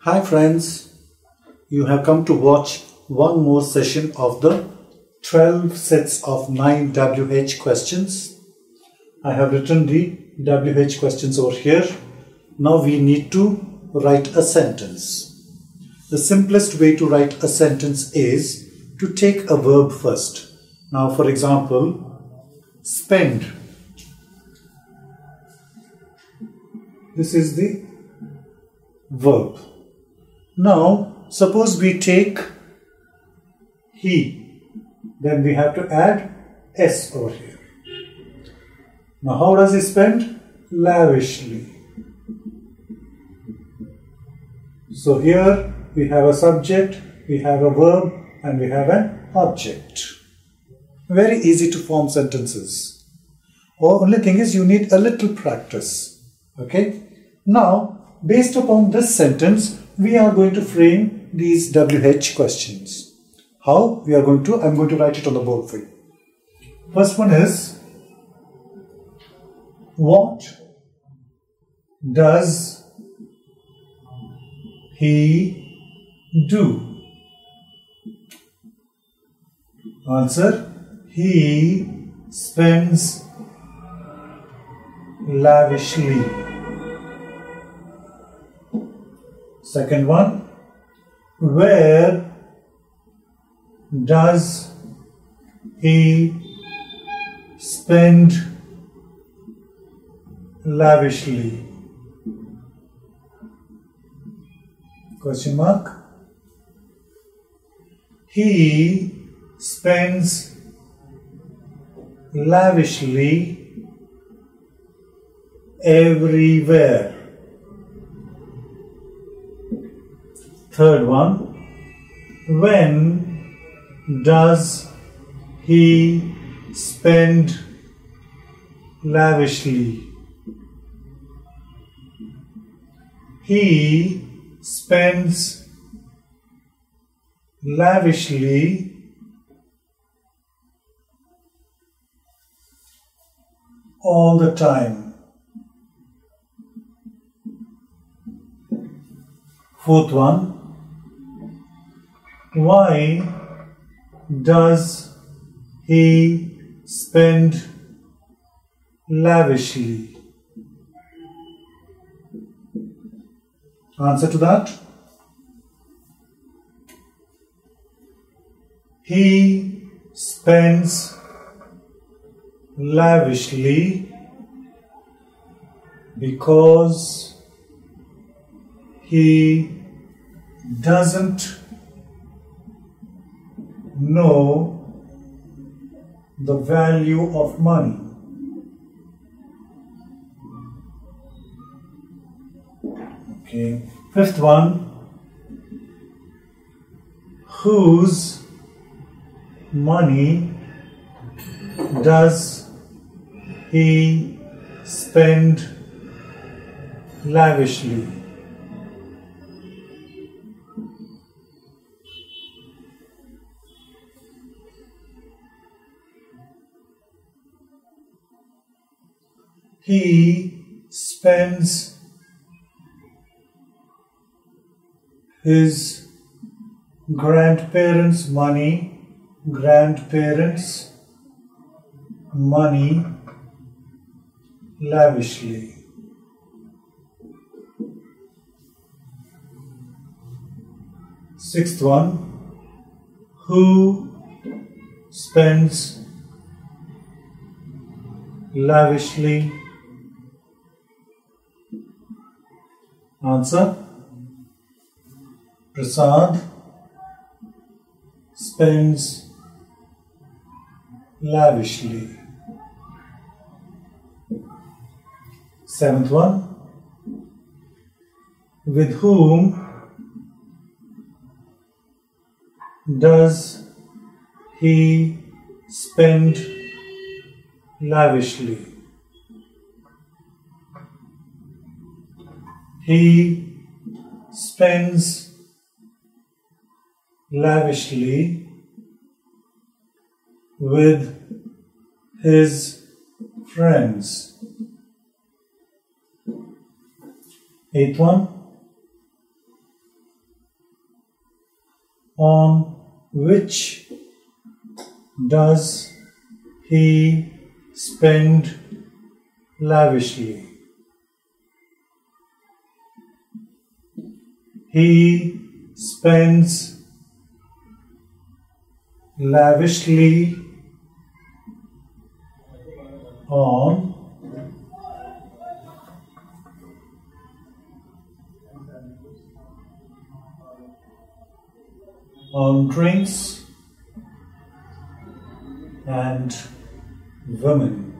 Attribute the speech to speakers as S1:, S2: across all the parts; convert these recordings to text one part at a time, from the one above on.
S1: Hi friends, you have come to watch one more session of the 12 sets of 9 WH questions. I have written the WH questions over here. Now we need to write a sentence. The simplest way to write a sentence is to take a verb first. Now for example, spend. This is the verb. Now suppose we take he, then we have to add s over here. Now how does he spend? Lavishly. So here we have a subject, we have a verb, and we have an object. Very easy to form sentences. Only thing is you need a little practice. Okay. Now based upon this sentence, we are going to frame these WH questions. How? I'm going to write it on the board for you. First one is, what does he do? Answer, he spends lavishly. Second one, where does he spend lavishly? Question mark. He spends lavishly everywhere. Third one, when does he spend lavishly? He spends lavishly all the time. Fourth one, why does he spend lavishly? Answer to that. He spends lavishly because he doesn't know the value of money. Okay. Fifth one, whose money does he spend lavishly? He spends his grandparents' money lavishly. Sixth one, who spends lavishly? Answer, Prasad spends lavishly. Seventh one, with whom does he spend lavishly? He spends lavishly with his friends. Eighth one, On which does he spend lavishly? He spends lavishly on drinks and women.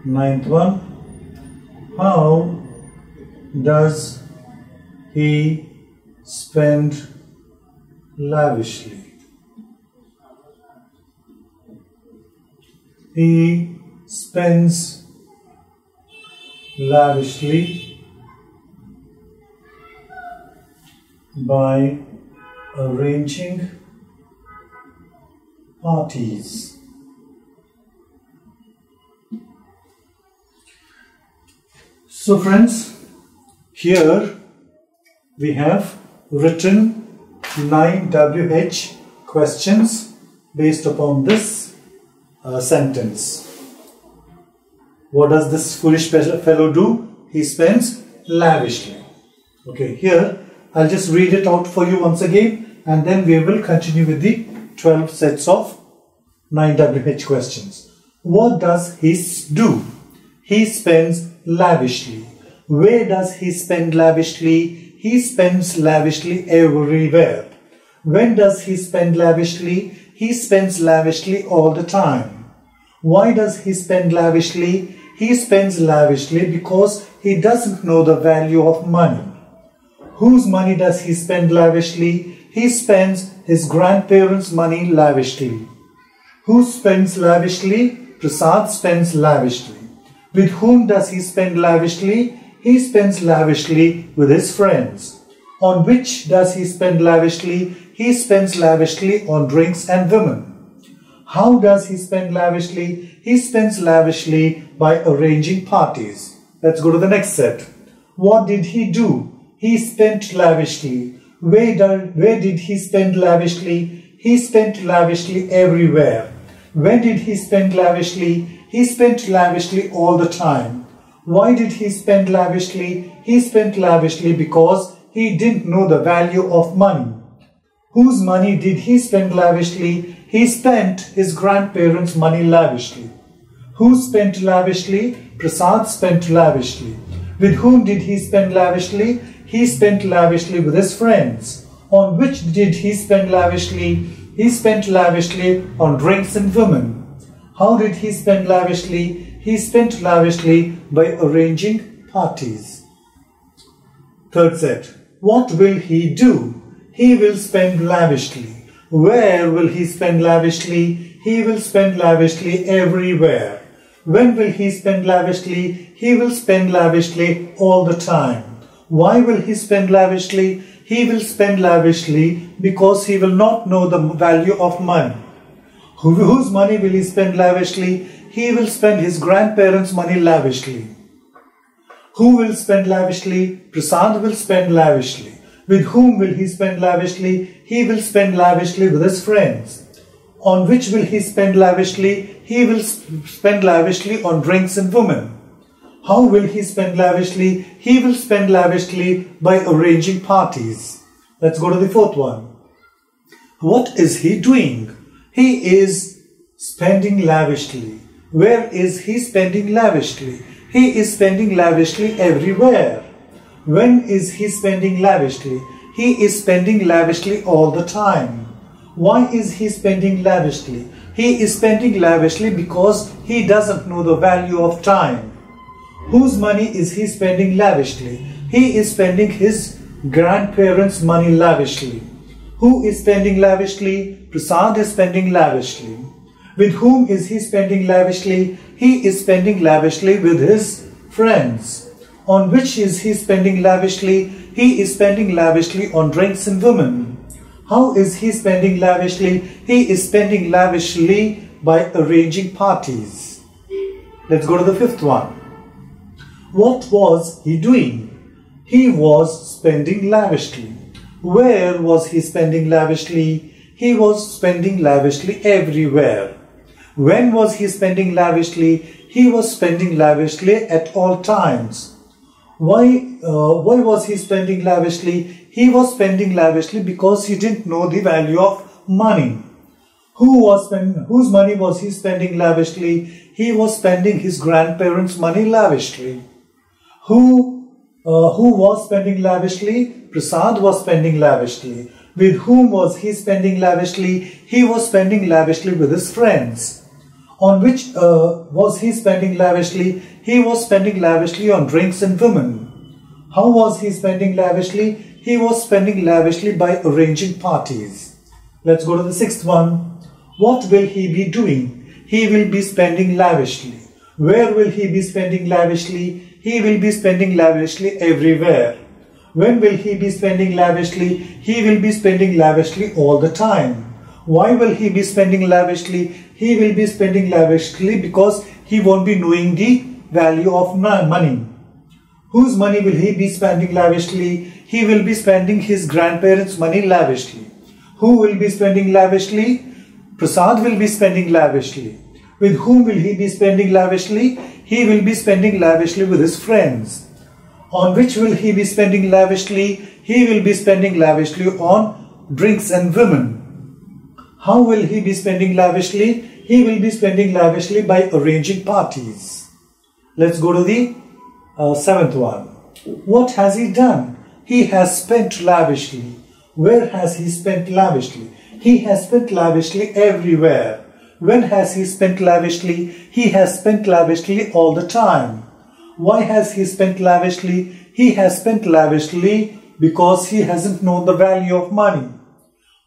S1: Ninth one, how does he spend lavishly? He spends lavishly by arranging parties. So friends, here we have written 9 WH questions based upon this sentence. What does this foolish fellow do? He spends lavishly. Okay, here I'll just read it out for you once again, and then we will continue with the 12 sets of 9 WH questions. What does he do? He spends lavishly. Where does he spend lavishly? He spends lavishly everywhere. When does he spend lavishly? He spends lavishly all the time. Why does he spend lavishly? He spends lavishly because he doesn't know the value of money. Whose money does he spend lavishly? He spends his grandparents' money lavishly. Who spends lavishly? Prasad spends lavishly. With whom does he spend lavishly? He spends lavishly with his friends. On which does he spend lavishly? He spends lavishly on drinks and women. How does he spend lavishly? He spends lavishly by arranging parties. Let's go to the next set. What did he do? He spent lavishly. Where did he spend lavishly? He spent lavishly everywhere. When did he spend lavishly? He spent lavishly all the time. Why did he spend lavishly? He spent lavishly because he didn't know the value of money. Whose money did he spend lavishly? He spent his grandparents' money lavishly. Who spent lavishly? Prasad spent lavishly. With whom did he spend lavishly? He spent lavishly with his friends. On which did he spend lavishly? He spent lavishly on drinks and women. How did he spend lavishly? He spent lavishly by arranging parties. Third set. What will he do? He will spend lavishly. Where will he spend lavishly? He will spend lavishly everywhere. When will he spend lavishly? He will spend lavishly all the time. Why will he spend lavishly? He will spend lavishly because he will not know the value of money. Whose money will he spend lavishly? He will spend his grandparents' money lavishly. Who will spend lavishly? Prasad will spend lavishly. With whom will he spend lavishly? He will spend lavishly with his friends. On which will he spend lavishly? He will spend lavishly on drinks and women. How will he spend lavishly? He will spend lavishly by arranging parties. Let's go to the fourth one. What is he doing? He is spending lavishly. Where is he spending lavishly? He is spending lavishly everywhere. When is he spending lavishly? He is spending lavishly all the time. Why is he spending lavishly? He is spending lavishly because he doesn't know the value of time. Whose money is he spending lavishly? He is spending his grandparents' money lavishly. Who is spending lavishly? Prasad is spending lavishly. With whom is he spending lavishly? He is spending lavishly with his friends. On which is he spending lavishly? He is spending lavishly on drinks and women. How is he spending lavishly? He is spending lavishly by arranging parties. Let's go to the fifth one. What was he doing? He was spending lavishly. Where was he spending lavishly? He was spending lavishly everywhere. When was he spending lavishly? He was spending lavishly at all times. Why was he spending lavishly? He was spending lavishly because he didn't know the value of money. Whose money was he spending lavishly? He was spending his grandparents' money lavishly. Who was spending lavishly? Prasad was spending lavishly. With whom was he spending lavishly? He was spending lavishly with his friends. On which was he spending lavishly? He was spending lavishly on drinks and women. How was he spending lavishly? He was spending lavishly by arranging parties. Let's go to the sixth one. What will he be doing? He will be spending lavishly. Where will he be spending lavishly? He will be spending lavishly everywhere. When will he be spending lavishly? He will be spending lavishly all the time. Why will he be spending lavishly? He will be spending lavishly because he won't be knowing the value of money. Whose money will he be spending lavishly? He will be spending his grandparents' money lavishly. Who will be spending lavishly? Prasad will be spending lavishly. With whom will he be spending lavishly? He will be spending lavishly with his friends. On which will he be spending lavishly? He will be spending lavishly on drinks and women. How will he be spending lavishly? He will be spending lavishly by arranging parties. Let's go to the seventh one. What has he done? He has spent lavishly. Where has he spent lavishly? He has spent lavishly everywhere. When has he spent lavishly? He has spent lavishly all the time. Why has he spent lavishly? He has spent lavishly because he hasn't known the value of money.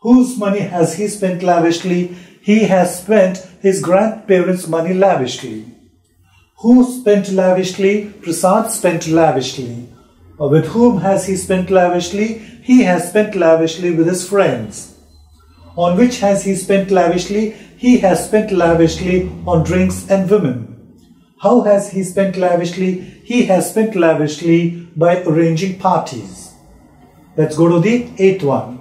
S1: Whose money has he spent lavishly? He has spent his grandparents' money lavishly. Who spent lavishly? Prasad spent lavishly. With whom has he spent lavishly? He has spent lavishly with his friends. On which has he spent lavishly? He has spent lavishly on drinks and women. How has he spent lavishly? He has spent lavishly by arranging parties. Let's go to the eighth one.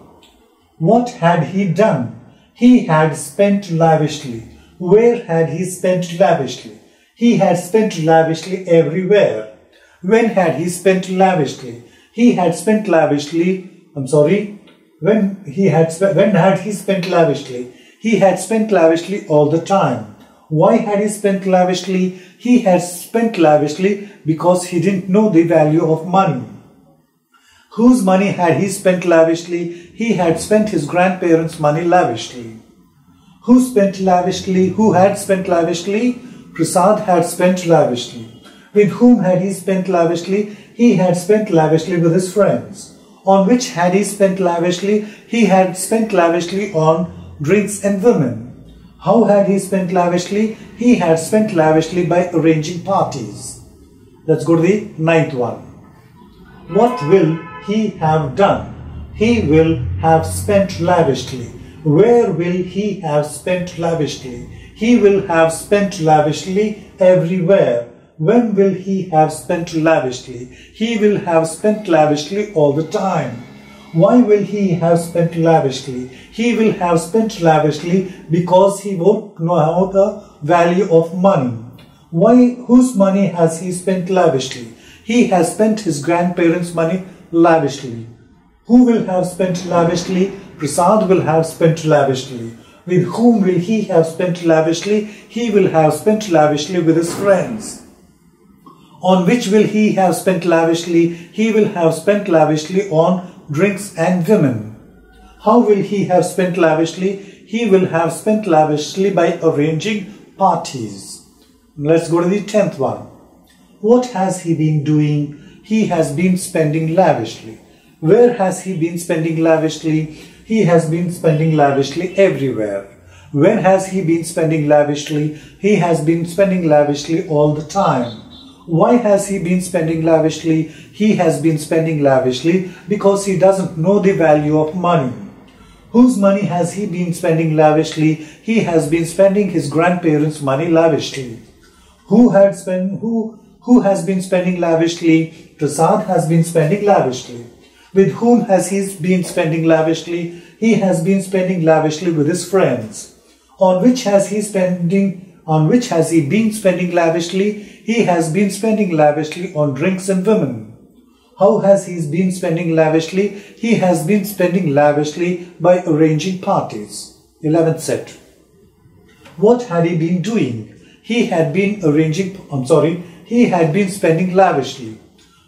S1: What had he done? He had spent lavishly. Where had he spent lavishly? He had spent lavishly everywhere. When had he spent lavishly? He had spent lavishly, when had he spent lavishly? He had spent lavishly all the time. Why had he spent lavishly? He had spent lavishly because he didn't know the value of money. Whose money had he spent lavishly? He had spent his grandparents' money lavishly. Who spent lavishly? Who had spent lavishly? Prasad had spent lavishly. With whom had he spent lavishly? He had spent lavishly with his friends. On which had he spent lavishly? He had spent lavishly on drinks and women. How had he spent lavishly? He had spent lavishly by arranging parties. Let's go to the ninth one. What will he have done? He will have spent lavishly. Where will he have spent lavishly? He will have spent lavishly everywhere. When will he have spent lavishly? He will have spent lavishly all the time. Why will he have spent lavishly? He will have spent lavishly because he won't know the value of money. Whose money has he spent lavishly? He has spent his grandparents' money lavishly. Who will have spent lavishly? Prasad will have spent lavishly. With whom will he have spent lavishly? He will have spent lavishly with his friends. On which will he have spent lavishly? He will have spent lavishly on drinks and women. How will he have spent lavishly? He will have spent lavishly by arranging parties. Let's go to the 10th one. What has he been doing? He has been spending lavishly. Where has he been spending lavishly? He has been spending lavishly everywhere. When has he been spending lavishly? He has been spending lavishly all the time. Why has he been spending lavishly? He has been spending lavishly because he doesn't know the value of money. Whose money has he been spending lavishly? He has been spending his grandparents' money lavishly. Who Who has been spending lavishly? Prasad has been spending lavishly. With whom has he been spending lavishly? He has been spending lavishly with his friends. On which has he been spending lavishly? He has been spending lavishly on drinks and women. How has he been spending lavishly? He has been spending lavishly by arranging parties. 11th set. What had he been doing? He had been spending lavishly.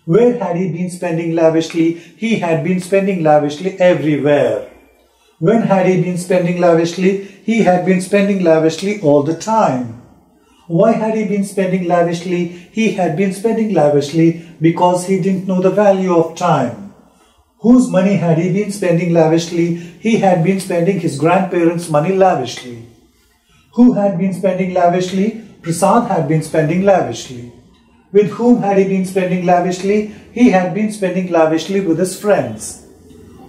S1: Where had he been spending lavishly? He had been spending lavishly everywhere. When had he been spending lavishly? He had been spending lavishly all the time. Why had he been spending lavishly? He had been spending lavishly because he didn't know the value of time. Whose money had he been spending lavishly? He had been spending his grandparents' money lavishly. Who had been spending lavishly? Prasad had been spending lavishly. With whom had he been spending lavishly? He had been spending lavishly with his friends.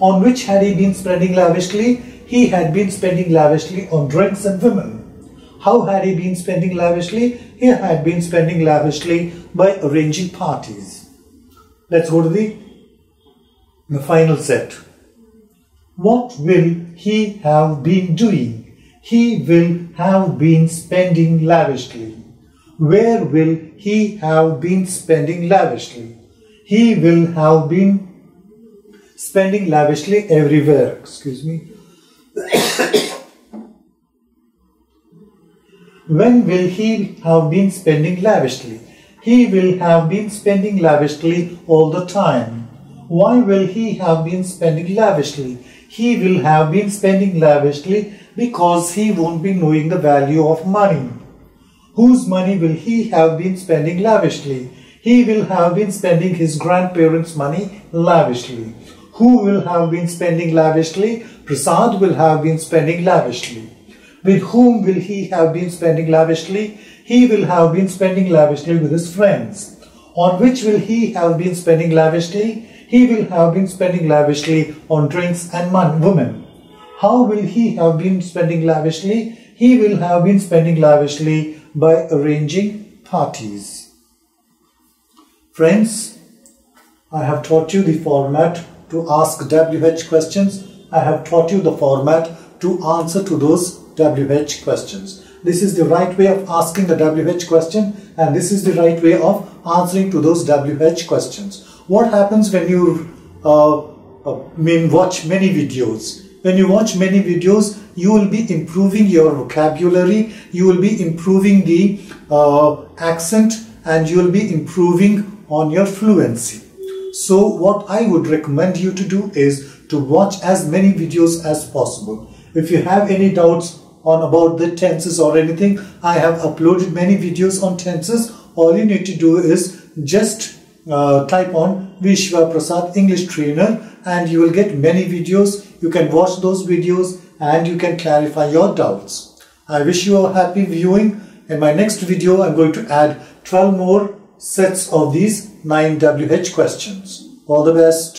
S1: On which had he been spending lavishly? He had been spending lavishly on drinks and women. How had he been spending lavishly? He had been spending lavishly by arranging parties. Let's go to the final set. What will he have been doing? He will have been spending lavishly. Where will he have been spending lavishly? He will have been spending lavishly everywhere. Excuse me. When will he have been spending lavishly? He will have been spending lavishly all the time. Why will he have been spending lavishly? He will have been spending lavishly because he won't be knowing the value of money. Whose money will he have been spending lavishly? He will have been spending his grandparents' money lavishly. Who will have been spending lavishly? Prasad will have been spending lavishly. With whom will he have been spending lavishly? He will have been spending lavishly with his friends. On which will he have been spending lavishly? He will have been spending lavishly on drinks and women. How will he have been spending lavishly? He will have been spending lavishly by arranging parties. Friends, I have taught you the format to ask WH questions. I have taught you the format to answer to those WH questions. This is the right way of asking the WH question, and this is the right way of answering to those WH questions. What happens when you watch many videos? When you watch many videos, you will be improving your vocabulary, you will be improving the accent, and you will be improving on your fluency. So what I would recommend you to do is to watch as many videos as possible. If you have any doubts on about the tenses or anything, I have uploaded many videos on tenses. All you need to do is just type on vsivaprasadtutor English trainer and you will get many videos. You can watch those videos and you can clarify your doubts. I wish you a happy viewing. In my next video, I'm going to add 12 more sets of these 9 WH questions. All the best.